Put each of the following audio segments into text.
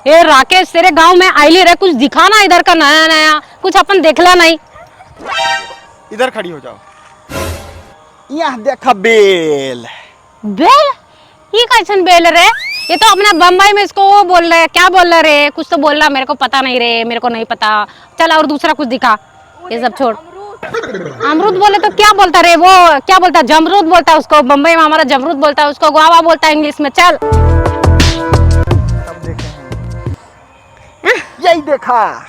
ए राकेश, तेरे गांव में आईली रे, कुछ दिखाना इधर का नया नया, कुछ अपन देखला नहीं। इधर खड़ी हो जाओ। यहाँ देखा बेल। बेल? ये कैसन बेल रे? ये तो अपना बम्बई में इसको वो बोल रहे, क्या बोल रहे रे? कुछ तो बोल रहा, मेरे को पता नहीं रे, मेरे को नहीं पता। चल और दूसरा कुछ दिखा, ये सब छोड़। अमरूद बोले तो क्या बोलता रे वो? क्या बोलता? जमरूद बोलता है उसको, बम्बई में हमारा जमरूद बोलता है उसको, गुआवा बोलता है इंग्लिश में। चल यही देखा,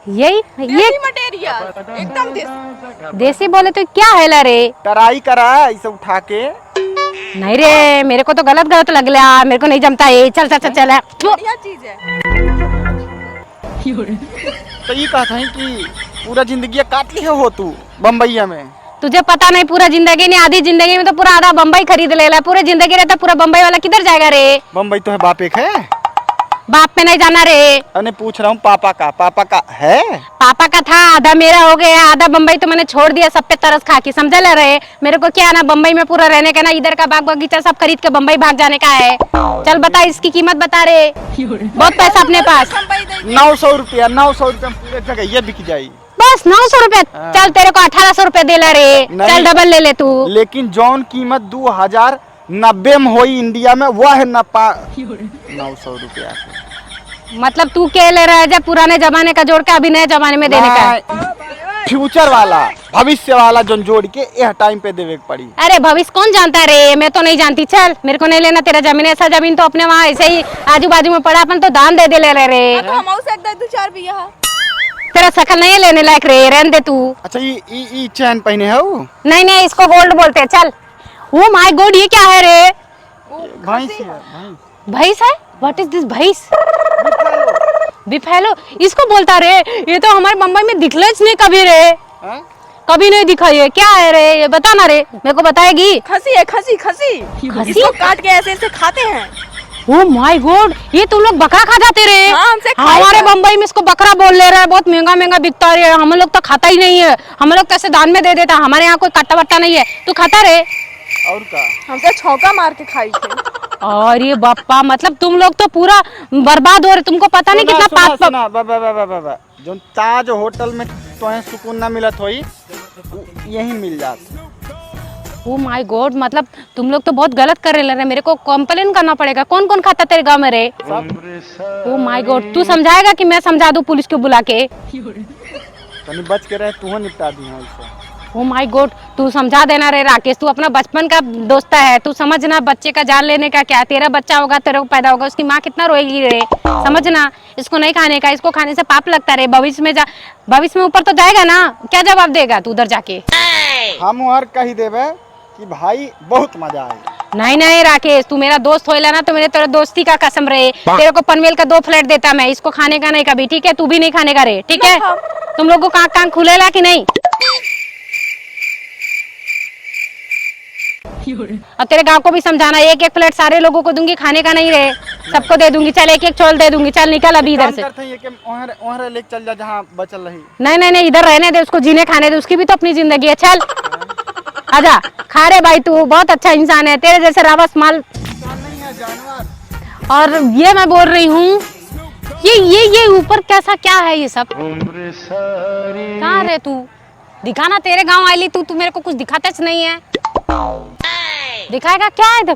यही ये मटेरियल एकदम देसी। देसी बोले तो क्या है ला रे? टराई करा इसे उठा के। नहीं रे, मेरे को तो गलत गलत लग रहा, मेरे को नहीं जमता है। चल चल चल चल। बढ़िया चीज है। तो ये कहा था कि पूरा जिंदगी काट ली हो तू बम्बईया में। तुझे पता नहीं, पूरा जिंदगी नहीं, आधी जिंदगी में तो पूरा आधा बम्बई खरीद लेला। पूरे जिंदगी रहता पूरा बम्बई वाला किधर जाएगा रे? बम्बई तो है बाप एक है। बाप पे नहीं जाना रे। अरे पूछ रहा हूँ पापा का है। पापा का था, आधा मेरा हो गया, आधा बम्बई तो मैंने छोड़ दिया सब पे तरस खा के। समझ ले रहे? मेरे को क्या ना बम्बई में पूरा रहने का, ना इधर का बाग बगीचा सब खरीद के बम्बई भाग जाने का है। चल बता, इसकी कीमत बता रे। बहुत पैसा अपने पास। 900 रुपया, 900 रुपया पूरे जगह ये बिक जाये। बस 900 रुपए? चल तेरे को 1800 रुपए दे ले रे। चल डबल ले ले तू। लेकिन जौन कीमत 2090 में हुई इंडिया में, वह है 900 रुपया। मतलब तू क्या ले रहा है? जब पुराने जमाने का जोड़ के अभी नए जमाने में देने का है? फ्यूचर वाला, भविष्य वाला जो जोड़ के यह टाइम पे देवे पड़ी। अरे भविष्य कौन जानता रे? मैं तो नहीं जानती। चल मेरे को नहीं लेना तेरा जमीन। ऐसा जमीन तो अपने वहाँ ऐसे ही आजू बाजू में पड़ा, अपन तो दान दे दे ले रे। तो हम से दो चार भी यहाँ। तेरा शकल नहीं लेने लायक रे, रहने दे तू। अच्छा ये चैन पहने है वो? नहीं नहीं, इसको गोल्ड बोलते हैं। चल। ओ माय गॉड, ये क्या है रे? भैंस है। भैंस है? व्हाट इज दिस भैंस? बिफेलो इसको बोलता रे। ये तो हमारे बम्बई में दिखलेच नहीं कभी रे। हाँ? कभी नहीं दिखा। ये क्या है रे? ये बता ना रे, मेरे को बताएगी। खसी है, खसी खसी। खसी? इसको काट के ऐसे ऐसे खाते हैं। ओ माय गॉड, ये तुम लोग बकरा खा जाते रे? हाँ, हमसे खाए हमारे हैं। बम्बई में इसको बकरा बोल ले रहा है, बहुत महंगा महंगा बिकता है। हम लोग तो खाता ही नहीं है, हम लोग कैसे दान में दे देता। हमारे यहाँ कोई कट्टा वट्टा नहीं है। तू खाता रे? और का हमसे छौका मार के खाई थे। और ये बप्पा, मतलब तुम लोग तो पूरा बर्बाद हो रहे। तुमको पता नहीं कितना पाप। सुना जो ताज होटल में तो सुकून ना मिलत होई, यही मिल जाता। ओ माय गॉड, मतलब तुम लोग तो बहुत गलत कर रहे हैं। मेरे को कंप्लेन करना पड़ेगा। कौन कौन खाता तेरे गांव में रे? ओ माय गॉड, तू समझाएगा कि मैं समझा दूं पुलिस को बुला के? तनी बच के रहे, तू निपटा दी है इससे। ओ माय गॉड, तू समझा देना रे राकेश। तू अपना बचपन का दोस्त है, तू समझना बच्चे का जान लेने का क्या। तेरा बच्चा होगा, तेरे को पैदा होगा, उसकी माँ कितना रोएगी रे। समझना, इसको नहीं खाने का। इसको खाने से पाप लगता रे। भविष्य में ऊपर तो जाएगा ना। क्या जवाब देगा तू उधर जाके? हम और कही देवे कि भाई बहुत मजा आए। नहीं नहीं राकेश, तू मेरा दोस्त होएला ना, तो मेरे तेरे दोस्ती का कसम रहे। तेरे को पनवेल का 2 फ्लैट देता मैं। इसको खाने का नहीं कभी, ठीक है? तू भी नहीं खाने का रे, ठीक है? तुम लोग को कान खुलेला कि नहीं? और तेरे गांव को भी समझाना, 1-1 प्लेट सारे लोगों को दूंगी, खाने का नहीं रहे, सबको दे दूंगी। चल 1-1 छोल दे दूंगी। चल निकल अभी इधर से। वहाँ लेके चल जा जहाँ बचल रही। नहीं नहीं नहीं, इधर रहने दे, उसको जीने खाने दे, उसकी भी तो अपनी जिंदगी है। चल आजा, खा रे भाई, तू बहुत अच्छा इंसान है। तेरे जैसे रावस माल नहीं है, जानवर। और ये मैं बोल रही हूँ, ये ऊपर कैसा क्या है ये सब? कहाँ रे तू? दिखाना, तेरे गांव आई ली तू मेरे को कुछ दिखाता नहीं है। दिखाएगा क्या है?